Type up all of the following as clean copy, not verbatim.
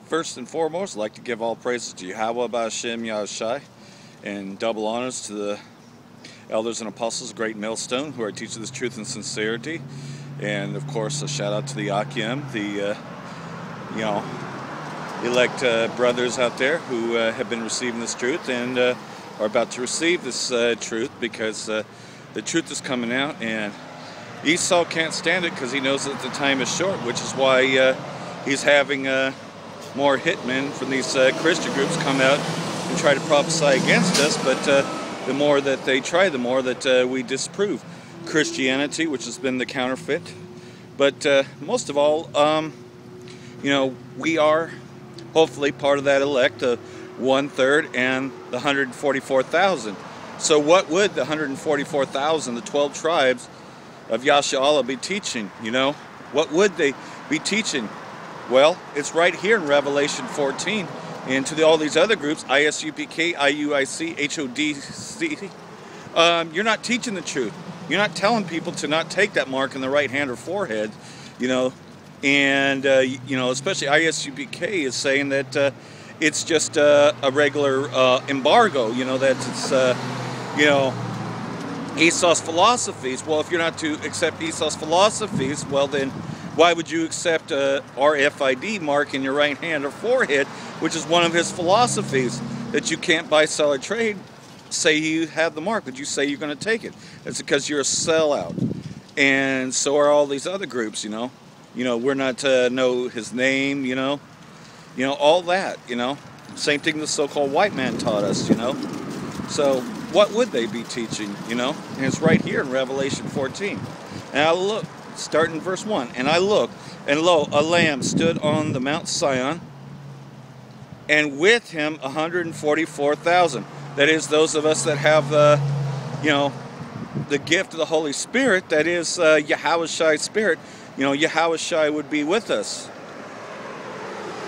First and foremost, I'd like to give all praises to Yahweh B'Hashem Yahushai, and double honors to the elders and apostles of Great Millstone who are teaching this truth and sincerity. And of course, a shout out to the Akim, the elect brothers out there who have been receiving this truth and are about to receive this truth, because the truth is coming out, and Esau can't stand it because he knows that the time is short, which is why he's having more hitmen from these Christian groups come out and try to prophesy against us. But the more that they try, the more that we disprove Christianity, which has been the counterfeit. But most of all, we are hopefully part of that elect, 1/3 and the 144,000. So what would the 144,000, the 12 tribes of Yasharahla, be teaching? What would they be teaching? Well, it's right here in Revelation 14. And to all these other groups, ISUPK, IUIC, HODCC, you're not teaching the truth. You're not telling people to not take that mark in the right hand or forehead, and especially ISUPK is saying that it's just a regular embargo, that it's, Esau's philosophies. Well, if you're not to accept Esau's philosophies, well then, why would you accept a RFID mark in your right hand or forehead, which is one of his philosophies, that you can't buy, sell, or trade? Say you have the mark, but you say you're going to take it. It's because you're a sellout. And so are all these other groups, we're not to know his name, all that, Same thing the so-called white man taught us, So what would they be teaching, And it's right here in Revelation 14. And I look, starting in verse 1, and I looked, and lo, a lamb stood on the Mount Sion, and with him 144,000. That is, those of us that have, the gift of the Holy Spirit, that is Yahushai's Spirit. Yahushai would be with us,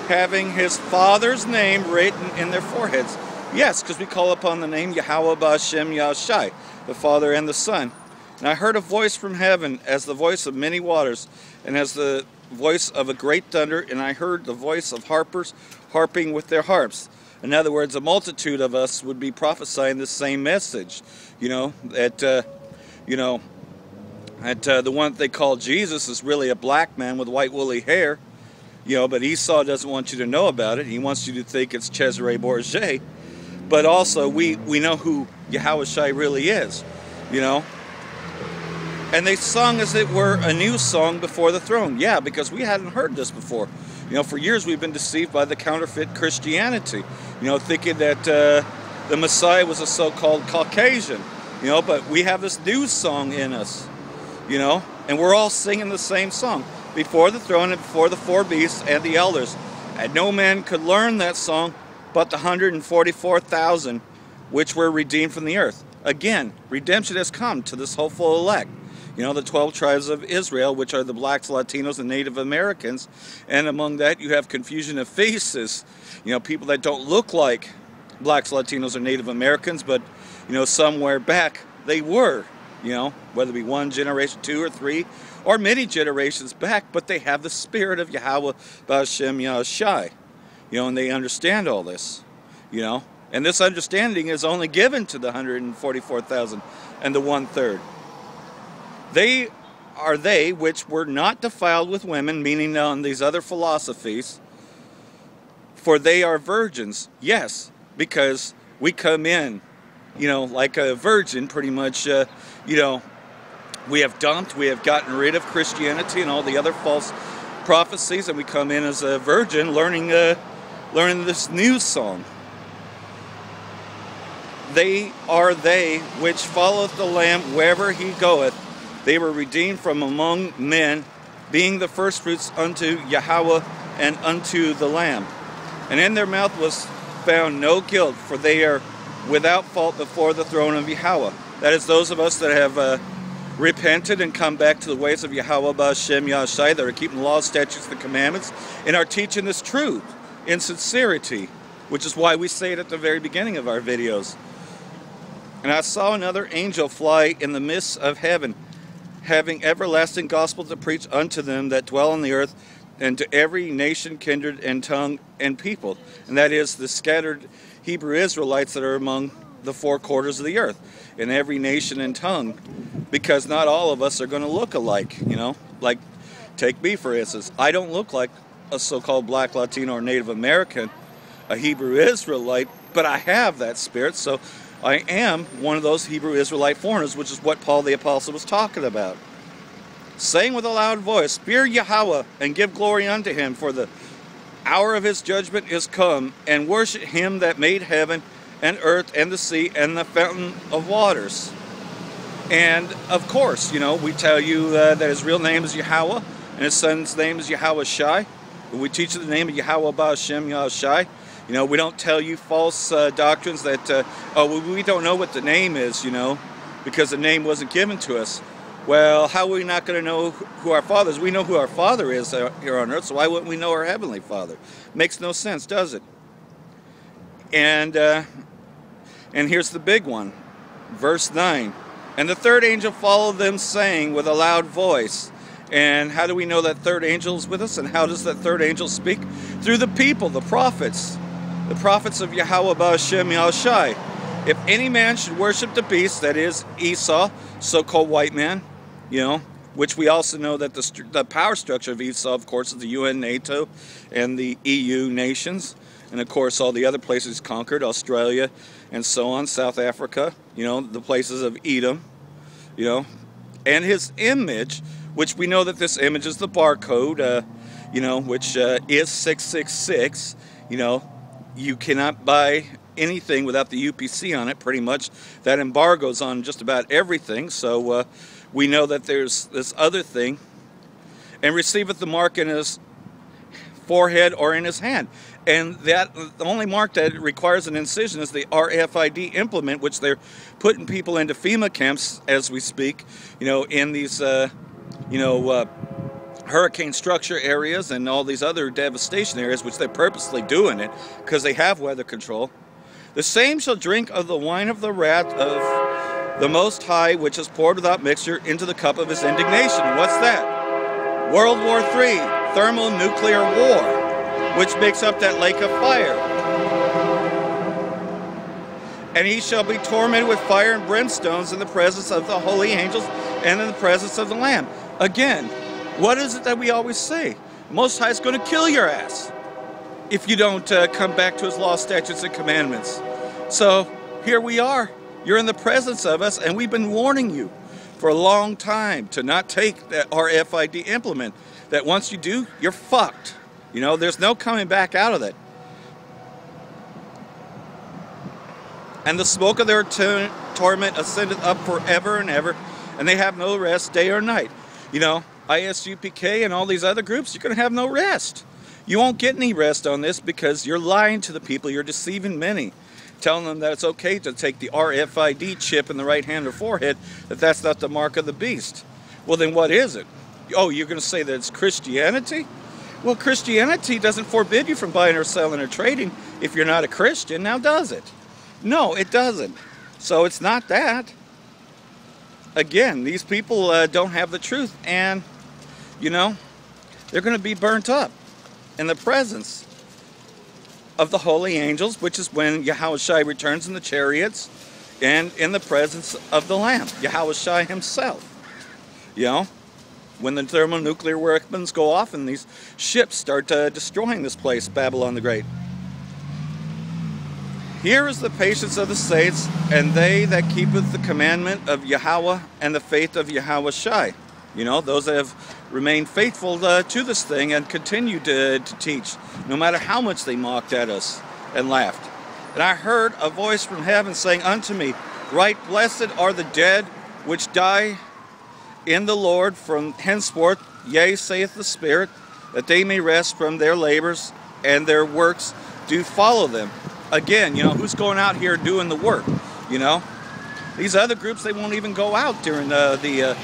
having his Father's name written in their foreheads. Yes, because we call upon the name Yahweh B'Hashem Yahushai, the Father and the Son. And I heard a voice from heaven, as the voice of many waters, and as the voice of a great thunder, and I heard the voice of harpers harping with their harps. In other words, a multitude of us would be prophesying the same message, that the one that they call Jesus is really a black man with white woolly hair, but Esau doesn't want you to know about it. He wants you to think it's Cesare Borgia. But also, we know who Yahushai really is, And they sung as it were a new song before the throne. Yeah, because we hadn't heard this before. For years we've been deceived by the counterfeit Christianity, thinking that the Messiah was a so-called Caucasian, but we have this new song in us, and we're all singing the same song, before the throne and before the four beasts and the elders. And no man could learn that song but the 144,000 which were redeemed from the earth. Again, redemption has come to this hopeful elect. The 12 tribes of Israel, which are the blacks, Latinos, and Native Americans. And among that, you have confusion of faces. People that don't look like blacks, Latinos, or Native Americans, but, somewhere back they were, whether it be one generation, 2 or 3, or many generations back, but they have the spirit of Yahweh B'Hashem Yahushai, and they understand all this, and this understanding is only given to the 144,000 and the 1/3. They are they which were not defiled with women, meaning on these other philosophies, for they are virgins. Yes, because we come in, like a virgin, pretty much, we have gotten rid of Christianity and all the other false prophecies, and we come in as a virgin, learning this new song. They are they which followeth the Lamb wherever he goeth. They were redeemed from among men, being the firstfruits unto Yahweh and unto the Lamb. And in their mouth was found no guilt, for they are without fault before the throne of Yahweh. That is, those of us that have repented and come back to the ways of Yahweh B'Hashem Yahushai, that are keeping the laws, statutes, and commandments, and are teaching this truth in sincerity, which is why we say it at the very beginning of our videos. And I saw another angel fly in the midst of heaven, having everlasting gospel to preach unto them that dwell on the earth, and to every nation, kindred, and tongue, and people. And that is the scattered Hebrew Israelites that are among the four quarters of the earth, in every nation and tongue, because not all of us are going to look alike, you know. Like, take me for instance. I don't look like a so-called black, Latino, or Native American, a Hebrew Israelite, but I have that spirit, so I am one of those Hebrew Israelite foreigners, which is what Paul the Apostle was talking about. Saying with a loud voice, "Fear Yahweh, and give glory unto him, for the hour of his judgment is come, and worship him that made heaven and earth and the sea and the fountain of waters." And of course, you know, we tell you that his real name is Yahweh, and his son's name is Yahweh Shai. We teach you the name of Yahweh Ba'Shem Yahweh Shai. You know, we don't tell you false doctrines that, oh, we don't know what the name is, you know, because the name wasn't given to us. Well, how are we not going to know who our Father is? We know who our Father is here on earth, so why wouldn't we know our Heavenly Father? Makes no sense, does it? And here's the big one. Verse 9. "And the third angel followed them, saying with a loud voice." And how do we know that third angel is with us? And how does that third angel speak? Through the people, the prophets of Yahweh Ba'Shem Yahweh Shai. "If any man should worship the beast," that is Esau, so-called white man, you know, which we also know that the power structure of Esau, of course, is the UN, NATO, and the EU nations. And of course, all the other places conquered, Australia, and so on, South Africa, you know, the places of Edom, you know, and his image, which we know that this image is the barcode, you know, which is 666, you know, you cannot buy anything without the UPC on it, pretty much. That embargoes on just about everything, so we know that there's this other thing. "And receiveth the mark in his forehead or in his hand." And that the only mark that requires an incision is the RFID implement, which they're putting people into FEMA camps as we speak, you know, in these, you know, hurricane structure areas and all these other devastation areas, which they're purposely doing it because they have weather control. "The same shall drink of the wine of the wrath of the Most High, which is poured without mixture into the cup of his indignation." What's that? World War III, thermonuclear war, which makes up that lake of fire. "And he shall be tormented with fire and brimstones in the presence of the holy angels and in the presence of the Lamb." Again, what is it that we always say? Most High is going to kill your ass if you don't come back to his law, statutes, and commandments. So here we are. You're in the presence of us, and we've been warning you for a long time to not take that RFID implement. That once you do, you're fucked. You know, there's no coming back out of it. "And the smoke of their torment ascendeth up forever and ever, and they have no rest day or night." You know, ISUPK and all these other groups, you're going to have no rest. You won't get any rest on this because you're lying to the people. You're deceiving many, telling them that it's okay to take the RFID chip in the right hand or forehead, that that's not the mark of the beast. Well, then what is it? Oh, you're going to say that it's Christianity? Well, Christianity doesn't forbid you from buying or selling or trading if you're not a Christian, now does it? No, it doesn't. So it's not that. Again, these people don't have the truth, and, you know, they're going to be burnt up in the presence of the holy angels, which is when Yahweh Shai returns in the chariots, and in the presence of the Lamb, Yahweh Shai himself. You know, when the thermonuclear weapons go off and these ships start destroying this place, Babylon the Great. "Here is the patience of the saints, and they that keepeth the commandment of Yahweh and the faith of Yahweh Shai." You know, those that have remained faithful to this thing and continue to teach, no matter how much they mocked at us and laughed. "And I heard a voice from heaven saying unto me, Right blessed are the dead which die in the Lord from henceforth, yea, saith the Spirit, that they may rest from their labors, and their works do follow them." Again, you know, who's going out here doing the work, you know? These other groups, they won't even go out during the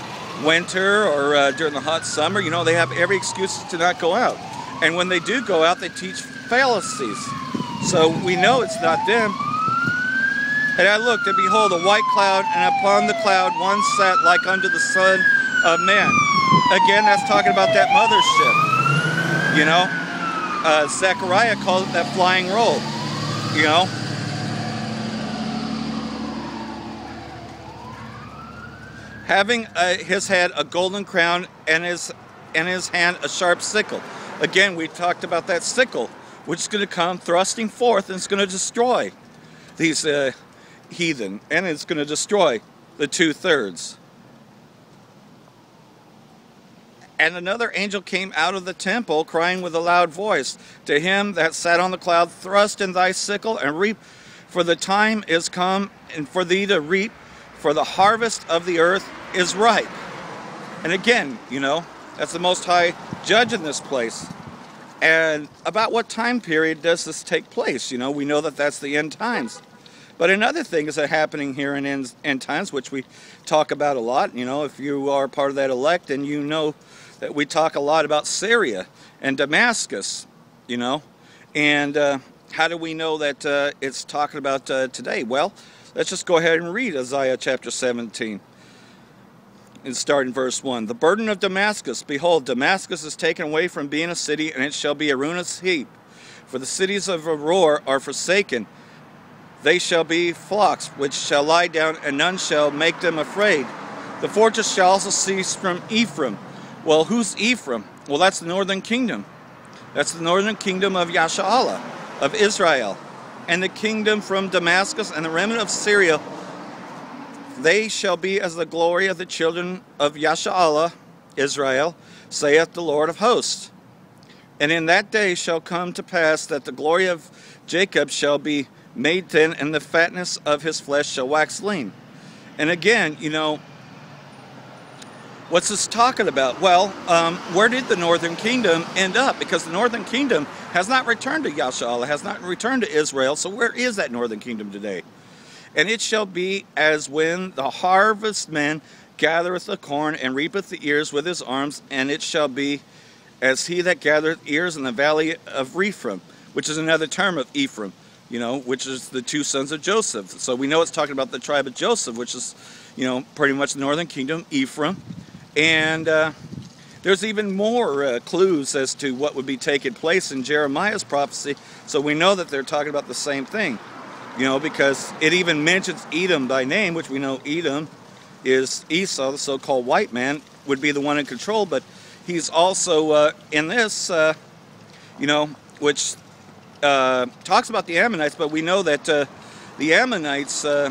winter or during the hot summer. You know, they have every excuse to not go out. And when they do go out, they teach fallacies. So we know it's not them. "And I looked, and behold, a white cloud, and upon the cloud one sat like unto the Son of Man." Again, that's talking about that mothership. You know, Zechariah called it that flying roll. You know, having his head a golden crown and his hand a sharp sickle. Again, we talked about that sickle, which is going to come thrusting forth, and it's going to destroy these heathen, and it's going to destroy the 2/3. And another angel came out of the temple, crying with a loud voice, to him that sat on the cloud, thrust in thy sickle and reap, for the time is come, and for thee to reap, for the harvest of the earth is ripe. And again, you know, that's the Most High Judge in this place. And about what time period does this take place? You know, we know that that's the end times. But another thing is happening here in end times, which we talk about a lot. You know, if you are part of that elect, and you know that we talk a lot about Syria and Damascus, you know. And how do we know that it's talking about today? Well, let's just go ahead and read Isaiah chapter 17. And start in verse 1. The burden of Damascus. Behold, Damascus is taken away from being a city, and it shall be a ruinous heap. For the cities of Aroer are forsaken. They shall be flocks, which shall lie down, and none shall make them afraid. The fortress shall also cease from Ephraim. Well, who's Ephraim? Well, that's the northern kingdom. That's the northern kingdom of Yashar'allah, of Israel. And the kingdom from Damascus and the remnant of Syria, they shall be as the glory of the children of Yashar'allah, Israel, saith the Lord of hosts. And in that day shall come to pass that the glory of Jacob shall be made thin, and the fatness of his flesh shall wax lean. And again, you know, what's this talking about? Well, where did the northern kingdom end up? Because the northern kingdom has not returned to Yashar'allah, has not returned to Israel. So where is that northern kingdom today? And it shall be as when the harvestman gathereth the corn and reapeth the ears with his arms, and it shall be as he that gathereth ears in the valley of Ephraim, which is another term of Ephraim, you know, which is the two sons of Joseph. So we know it's talking about the tribe of Joseph, which is, you know, pretty much the northern kingdom, Ephraim. And there's even more clues as to what would be taking place in Jeremiah's prophecy. So we know that they're talking about the same thing. You know, because it even mentions Edom by name, which we know Edom is Esau, the so-called white man, would be the one in control. But he's also in this, you know, which talks about the Ammonites. But we know that the Ammonites are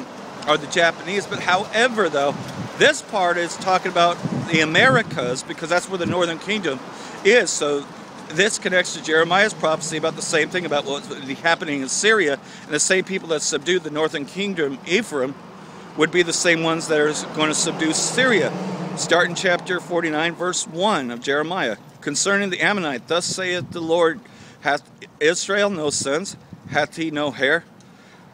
the Japanese. But however, though, this part is talking about the Americas, because that's where the northern kingdom is. So this connects to Jeremiah's prophecy about the same thing, about what's happening in Syria, and the same people that subdued the northern kingdom, Ephraim, would be the same ones that are going to subdue Syria. Start in chapter 49, verse 1 of Jeremiah. Concerning the Ammonite, thus saith the Lord, hath Israel no sons? Hath he no hair?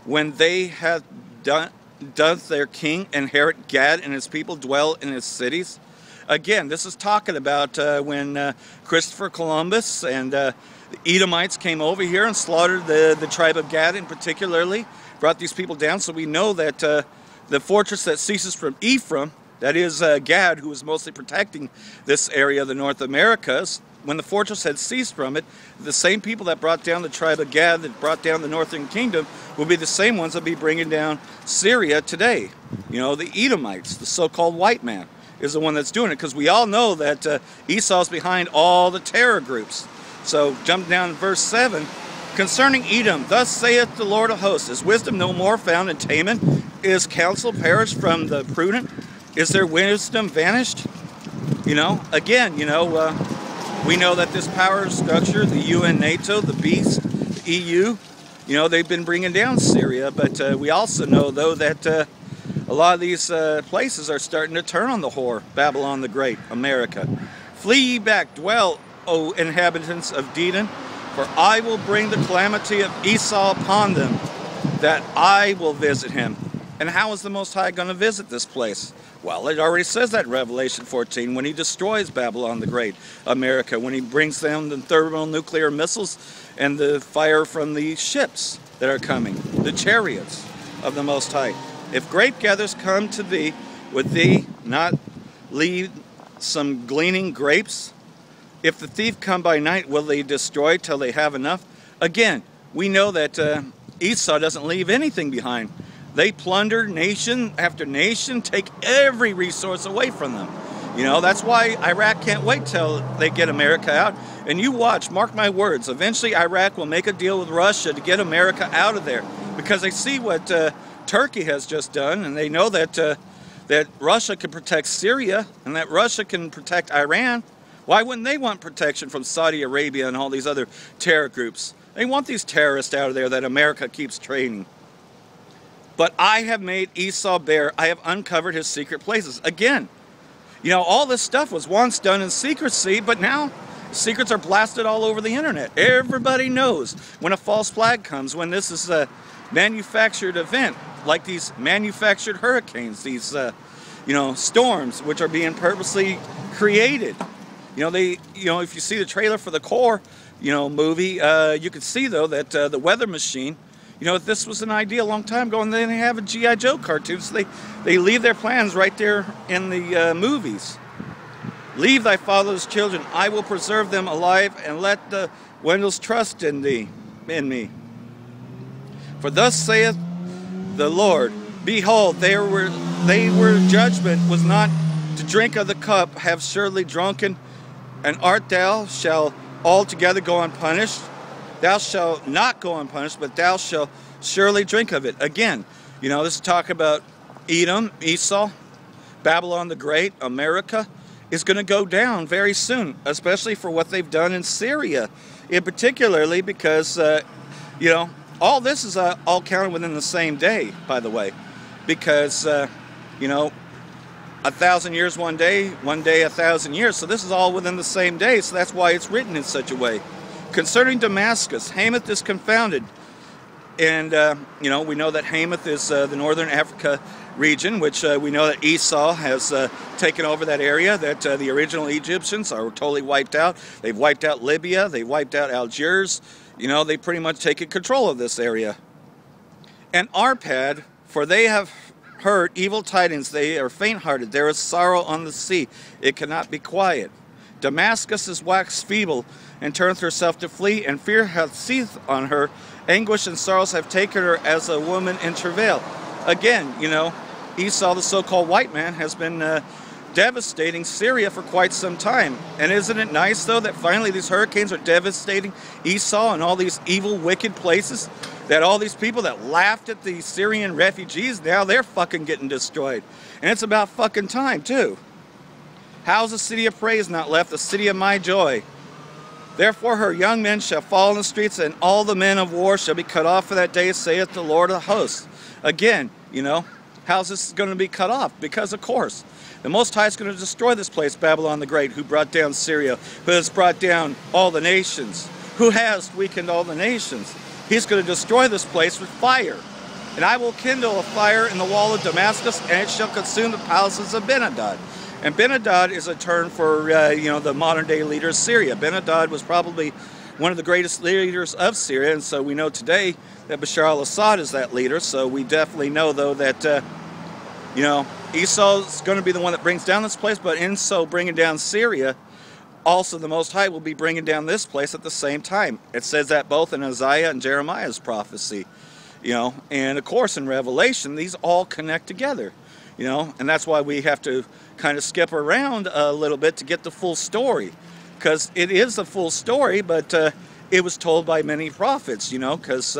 When they have doth their king inherit Gad, and his people dwell in his cities? Again, this is talking about when Christopher Columbus and the Edomites came over here and slaughtered the tribe of Gad, in particularly, brought these people down. So we know that the fortress that ceases from Ephraim, that is Gad, who was mostly protecting this area of the North Americas, when the fortress had ceased from it, the same people that brought down the tribe of Gad, that brought down the northern kingdom, will be the same ones that will be bringing down Syria today. You know, the Edomites, the so-called white man, is the one that's doing it, because we all know that Esau's behind all the terror groups. So jump down to verse 7. Concerning Edom, thus saith the Lord of hosts, is wisdom no more found in Taman? Is counsel perished from the prudent? Is their wisdom vanished? You know, again, you know, we know that this power structure, the UN, NATO, the beast, the EU, you know, they've been bringing down Syria. But we also know, though, that a lot of these places are starting to turn on the whore, Babylon the Great, America. Flee ye back, dwell, O inhabitants of Dedan, for I will bring the calamity of Esau upon them, that I will visit him. And how is the Most High going to visit this place? Well, it already says that in Revelation 14, when he destroys Babylon the Great, America, when he brings down the thermonuclear missiles and the fire from the ships that are coming, the chariots of the Most High. If grape gatherers come to thee, would thee not leave some gleaning grapes? if the thief come by night, will they destroy till they have enough? Again, we know that Esau doesn't leave anything behind. They plunder nation after nation, take every resource away from them. You know, that's why Iraq can't wait till they get America out. And you watch, mark my words, eventually Iraq will make a deal with Russia to get America out of there. Because they see what Turkey has just done, and they know that, that Russia can protect Syria, and that Russia can protect Iran. Why wouldn't they want protection from Saudi Arabia and all these other terror groups? They want these terrorists out of there that America keeps training. But I have made Esau bare. I have uncovered his secret places. Again, you know, all this stuff was once done in secrecy, but now secrets are blasted all over the internet. Everybody knows when a false flag comes, when this is a manufactured event, like these manufactured hurricanes, these, you know, storms, which are being purposely created. You know, if you see the trailer for the Core, you know, movie, you can see though that the weather machine, you know, this was an idea a long time ago, and then they have a G.I. Joe cartoon, so they leave their plans right there in the movies. Leave thy father's children, I will preserve them alive, and let the Wendels trust in thee, in me. For thus saith the Lord, behold, they were judgment was not to drink of the cup, have surely drunken, and art thou shall altogether go unpunished. Thou shalt not go unpunished, but thou shalt surely drink of it. Again, you know, this is talk about Edom, Esau, Babylon the Great, America is going to go down very soon, especially for what they've done in Syria, in particularly because, you know, all this is all counted within the same day, by the way, because, you know, 1,000 years one day, 1,000 years. So this is all within the same day, so that's why it's written in such a way. Concerning Damascus, Hamath is confounded. And, you know, we know that Hamath is the northern Africa region, which we know that Esau has taken over that area, that the original Egyptians are totally wiped out. They've wiped out Libya, they wiped out Algiers. You know, they pretty much taken control of this area. And Arpad, for they have heard evil tidings, they are faint-hearted. There is sorrow on the sea, it cannot be quiet. Damascus is waxed feeble, and turneth herself to flee, and fear hath seized on her. Anguish and sorrows have taken her as a woman in travail. Again, you know, Esau, the so-called white man, has been devastating Syria for quite some time. And isn't it nice, though, that finally these hurricanes are devastating Esau and all these evil, wicked places? That all these people that laughed at the Syrian refugees, now they're fucking getting destroyed. And it's about fucking time, too. How's the city of praise not left, the city of my joy? Therefore her young men shall fall in the streets, and all the men of war shall be cut off for that day, saith the Lord of hosts. Again, you know, how's this going to be cut off? Because, of course, the Most High is going to destroy this place, Babylon the Great, who brought down Syria, who has brought down all the nations, who has weakened all the nations. He's going to destroy this place with fire. And I will kindle a fire in the wall of Damascus, and it shall consume the palaces of Ben-Hadad. And Ben-Hadad is a term for, you know, the modern-day leader of Syria. Ben-Hadad was probably one of the greatest leaders of Syria, and so we know today that Bashar al-Assad is that leader. So we definitely know, though, that, you know, Esau's going to be the one that brings down this place, but in so bringing down Syria, also the Most High will be bringing down this place at the same time. It says that both in Isaiah and Jeremiah's prophecy, you know, and of course in Revelation, these all connect together. You know, and that's why we have to kind of skip around a little bit to get the full story. Because it is a full story, but it was told by many prophets, you know, because,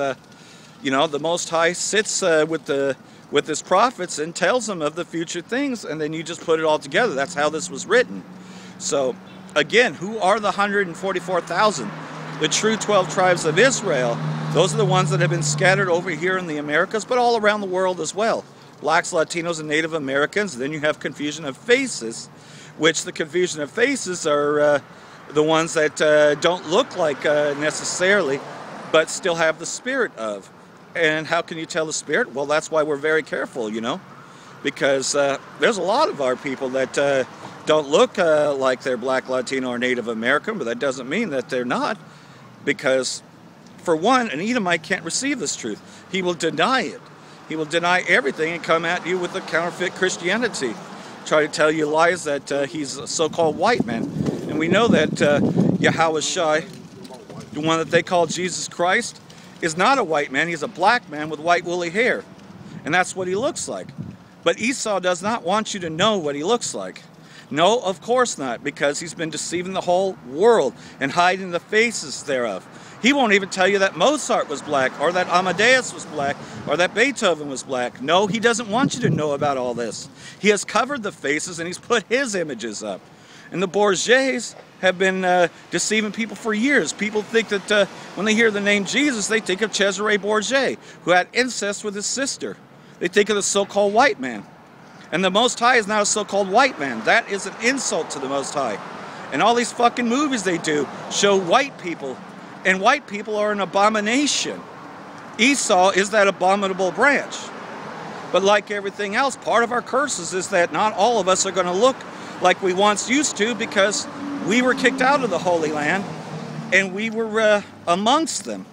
you know, the Most High sits with his prophets and tells them of the future things, and then you just put it all together. That's how this was written. So, again, who are the 144,000? The true 12 tribes of Israel. Those are the ones that have been scattered over here in the Americas, but all around the world as well. Blacks, Latinos, and Native Americans. Then you have confusion of faces, which the confusion of faces are the ones that don't look like necessarily, but still have the spirit of. And how can you tell the spirit? Well, that's why we're very careful, you know, because there's a lot of our people that don't look like they're Black, Latino, or Native American, but that doesn't mean that they're not, because, for one, an Edomite can't receive this truth. He will deny it. He will deny everything and come at you with a counterfeit Christianity. Try to tell you lies that he's a so-called white man. And And we know that Yahushua, the one that they call Jesus Christ, is not a white man. He's a black man with white woolly hair. And that's what he looks like. But Esau does not want you to know what he looks like. No, of course not, because he's been deceiving the whole world and hiding the faces thereof. He won't even tell you that Mozart was black, or that Amadeus was black, or that Beethoven was black. No, he doesn't want you to know about all this. He has covered the faces and he's put his images up. And the Bourgeois have been deceiving people for years. People think that when they hear the name Jesus, they think of Cesare Borgia, who had incest with his sister. They think of the so-called white man. And the Most High is not a so-called white man. That is an insult to the Most High. And all these fucking movies they do show white people, and white people are an abomination. Esau is that abominable branch. But like everything else, part of our curses is that not all of us are going to look like we once used to, because we were kicked out of the Holy Land and we were amongst them.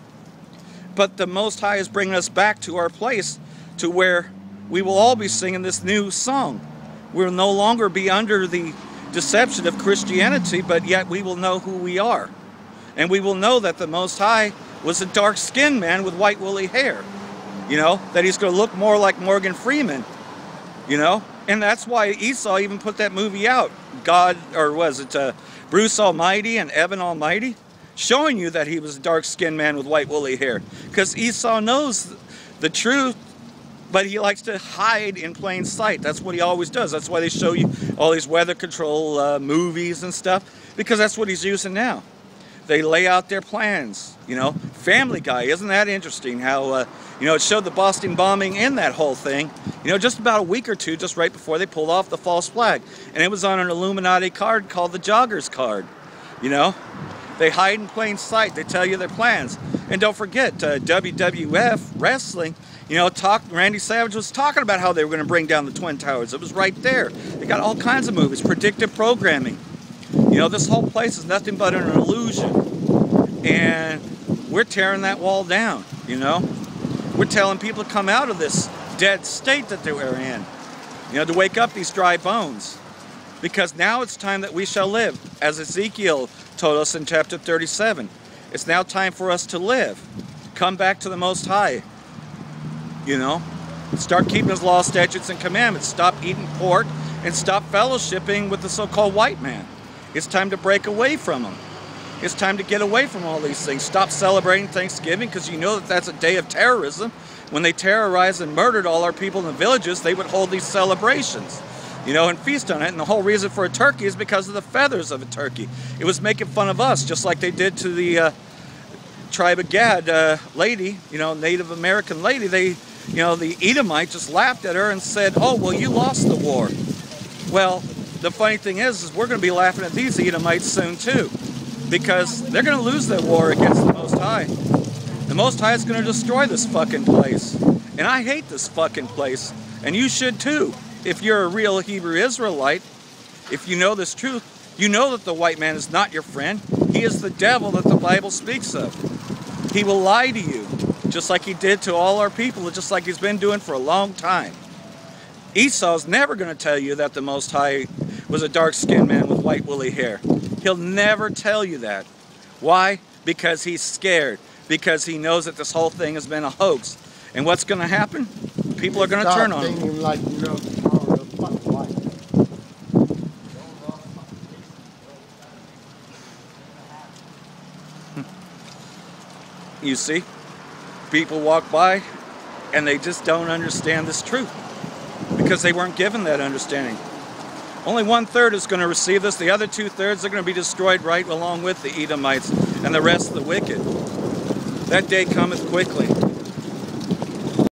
But the Most High is bringing us back to our place, to where we will all be singing this new song. We'll no longer be under the deception of Christianity, but yet we will know who we are. And we will know that the Most High was a dark-skinned man with white woolly hair. You know, that he's going to look more like Morgan Freeman. You know, and that's why Esau even put that movie out. God, or was it Bruce Almighty and Evan Almighty? Showing you that he was a dark-skinned man with white woolly hair. Because Esau knows the truth, but he likes to hide in plain sight. That's what he always does. That's why they show you all these weather control movies and stuff, because that's what he's using now. They lay out their plans, you know. Family Guy, isn't that interesting? How, you know, it showed the Boston bombing in that whole thing, you know, just about a week or two just right before they pulled off the false flag. And it was on an Illuminati card called the Joggers card, you know. They hide in plain sight. They tell you their plans. And don't forget, WWF Wrestling, you know, Randy Savage was talking about how they were going to bring down the Twin Towers. It was right there. They got all kinds of movies, predictive programming. You know, this whole place is nothing but an illusion. And we're tearing that wall down, you know. We're telling people to come out of this dead state that they were in. You know, to wake up these dry bones. Because now it's time that we shall live. As Ezekiel told us in chapter 37. It's now time for us to live. Come back to the Most High. You know. Start keeping His law, statutes, and commandments. Stop eating pork and stop fellowshipping with the so-called white man. It's time to break away from him. It's time to get away from all these things. Stop celebrating Thanksgiving, because you know that that's a day of terrorism. When they terrorized and murdered all our people in the villages, they would hold these celebrations, you know, and feast on it. And the whole reason for a turkey is because of the feathers of a turkey. It was making fun of us, just like they did to the tribe of Gad lady, you know, Native American lady. They, you know, the Edomite just laughed at her and said, "Oh, well, you lost the war." Well, the funny thing is we're going to be laughing at these Edomites soon too, because they're going to lose their war against the Most High. The Most High is going to destroy this fucking place. And I hate this fucking place. And you should too. If you're a real Hebrew Israelite, if you know this truth, you know that the white man is not your friend. He is the devil that the Bible speaks of. He will lie to you, just like he did to all our people, just like he's been doing for a long time. Esau's never going to tell you that the Most High was a dark-skinned man with white woolly hair. He'll never tell you that. Why? Because he's scared. Because he knows that this whole thing has been a hoax. And what's going to happen? People are going to turn on him. Like, you know, the power of fucking life. You see? People walk by and they just don't understand this truth. Because they weren't given that understanding. Only 1/3 is going to receive this. The other 2/3 are going to be destroyed right along with the Edomites and the rest of the wicked. That day cometh quickly.